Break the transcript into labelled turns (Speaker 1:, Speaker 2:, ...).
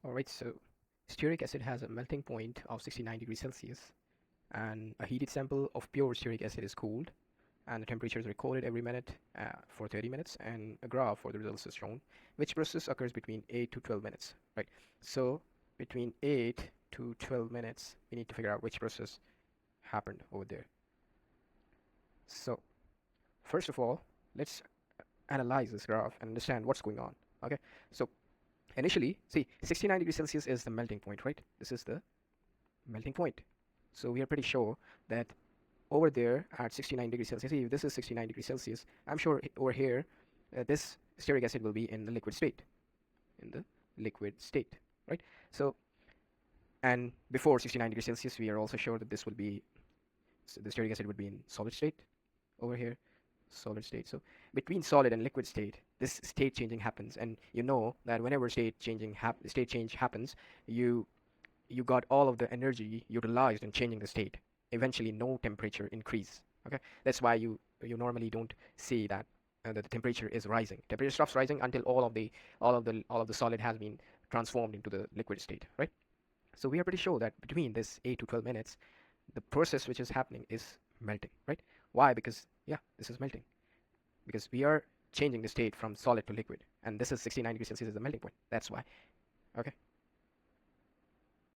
Speaker 1: Alright, so stearic acid has a melting point of 69 degrees Celsius, and a heated sample of pure stearic acid is cooled, and the temperature is recorded every minute for 30 minutes, and a graph for the results is shown, which process occurs between 8 to 12 minutes, right? So between 8 to 12 minutes, we need to figure out which process happened over there. So first of all, let's analyze this graph and understand what's going on. Okay, so initially, see, 69 degrees Celsius is the melting point, right? This is the melting point. So we are pretty sure that over there at 69 degrees Celsius, if this is 69 degrees Celsius, I'm sure over here, this stearic acid will be in the liquid state, right? So, and before 69 degrees Celsius, we are also sure that this will be, so the stearic acid would be in solid state over here, solid state. So between solid and liquid state, this state changing happens, and you know that whenever state change happens, you got all of the energy utilized in changing the state. Eventually, no temperature increase. Okay, that's why you normally don't see that the temperature is rising. Temperature stops rising until all of the solid has been transformed into the liquid state, right? So we are pretty sure that between this 8 to 12 minutes, the process which is happening is melting, right? Why? Because yeah, this is melting, because we are changing the state from solid to liquid, and this is 69 degrees Celsius is the melting point. That's why. Okay.